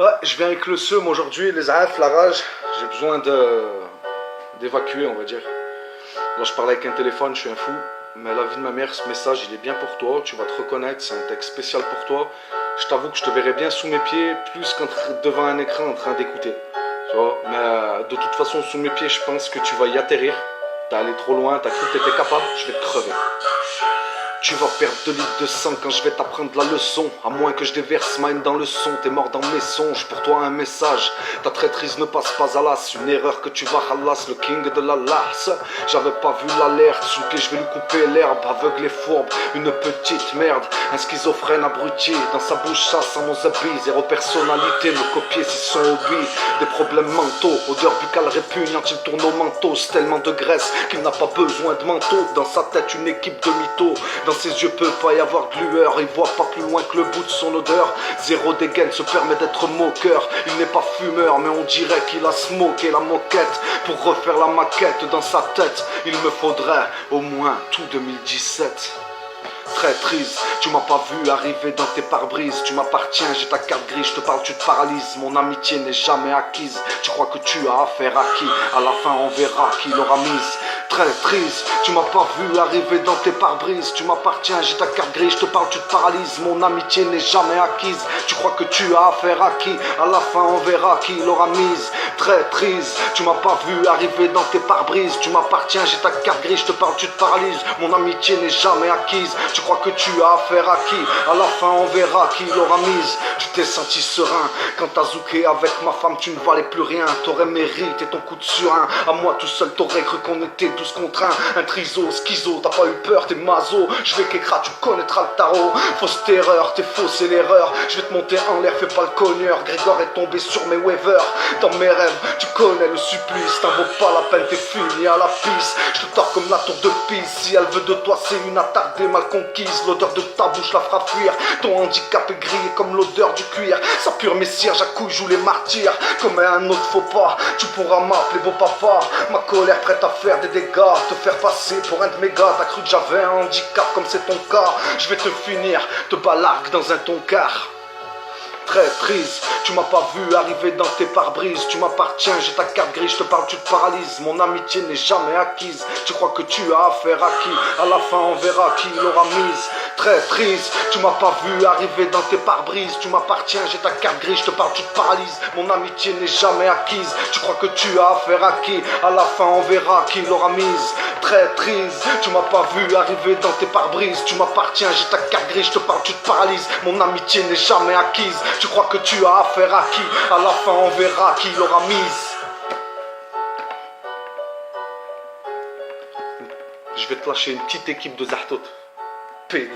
Ouais, je viens avec le seum aujourd'hui, les arrêts, la rage. J'ai besoin d'évacuer, on va dire. Là, je parle avec un téléphone, je suis un fou. Mais la vie de ma mère, ce message, il est bien pour toi. Tu vas te reconnaître, c'est un texte spécial pour toi. Je t'avoue que je te verrai bien sous mes pieds, plus qu'en devant un écran en train d'écouter. Tu vois, mais de toute façon, sous mes pieds, je pense que tu vas y atterrir. T'as allé trop loin, t'as cru que t'étais capable, je vais te crever. Tu vas perdre 2 litres de sang quand je vais t'apprendre la leçon. À moins que je déverse ma haine dans le son. T'es mort dans mes songes, pour toi un message. Ta traîtrise ne passe pas à l'as. Une erreur que tu vas halas, le king de la lasse. J'avais pas vu l'alerte, sous le pied je vais lui couper l'herbe. Aveugle et fourbe, une petite merde. Un schizophrène abruti, dans sa bouche ça sent nos habits. Zéro personnalité, me copier si son hobby. Des problèmes mentaux, odeur buccale répugnante. Il tourne au manteau, c'est tellement de graisse qu'il n'a pas besoin de manteau. Dans sa tête une équipe de mythos. Dans ses yeux peut pas y avoir de lueur. Il voit pas plus loin que le bout de son odeur. Zéro dégaine se permet d'être moqueur. Il n'est pas fumeur mais on dirait qu'il a smoké la moquette. Pour refaire la maquette dans sa tête, il me faudrait au moins tout 2017. Traîtrise, tu m'as pas vu arriver dans tes pare-brises. Tu m'appartiens, j'ai ta carte grise, je te parle, tu te paralyses. Mon amitié n'est jamais acquise. Tu crois que tu as affaire à qui? À la fin on verra qui l'aura mise. Traîtrise, tu m'as pas vu arriver dans tes pare-brises. Tu m'appartiens, j'ai ta carte grise, je te parle, tu te paralyses. Mon amitié n'est jamais acquise. Tu crois que tu as affaire à qui? À la fin on verra qui l'aura mise. Traîtrise, tu m'as pas vu arriver dans tes pare-brises. Tu m'appartiens, j'ai ta carte grise, je te parle, tu te paralyses. Mon amitié n'est jamais acquise. Tu crois que tu as affaire à qui? À la fin on verra qui l'aura mise. Tu t'es senti serein quand t'as zouké avec ma femme, tu ne valais plus rien. T'aurais mérité ton coup de surin. À moi tout seul t'aurais cru qu'on était 12 contre 1. Un triso, schizo, t'as pas eu peur, t'es maso. Je vais qu'écra, tu connaîtras le tarot. Fausse terreur, t'es faux, c'est l'erreur. Je vais te monter en l'air, fais pas le cogneur. Grégor est tombé sur mes waivers. Dans mes rêves, tu connais le supplice. T'en vaut pas la peine, t'es fini à la pisse. Je te tords comme la tour de Pise. Si elle veut de toi, c'est une attardée mal conquise. L'odeur de ta bouche la fera fuir. Ton handicap est grillé comme l'odeur du cuir. Sa pure messire, j'accouille, joue les martyrs. Comme un autre faux pas, tu pourras m'appeler beau papa. Ma colère prête à faire des dégâts, te faire passer pour un de mes gars. T'as cru que j'avais un handicap comme c'est ton cas. Je vais te finir, te balargue dans un toncard. Traîtrise, tu m'as pas vu arriver dans tes pare-brises. Tu m'appartiens, j'ai ta carte grise, je te parle, tu te paralyses. Mon amitié n'est jamais acquise. Tu crois que tu as affaire à qui? À la fin on verra qui l'aura mise. Traîtrise, tu m'as pas vu arriver dans tes pare-brises. Tu m'appartiens, j'ai ta carte grise, je te parle, tu te paralyses. Mon amitié n'est jamais acquise. Tu crois que tu as affaire à qui? À la fin on verra qui l'aura mise. Traîtrise, tu m'as pas vu arriver dans tes pare-brises. Tu m'appartiens, j'ai ta carte grise, je te parle, tu te paralyses. Mon amitié n'est jamais acquise. Tu crois que tu as affaire à qui? À la fin on verra qui l'aura mise. Je vais te lâcher une petite équipe de Zahtot. Pédé.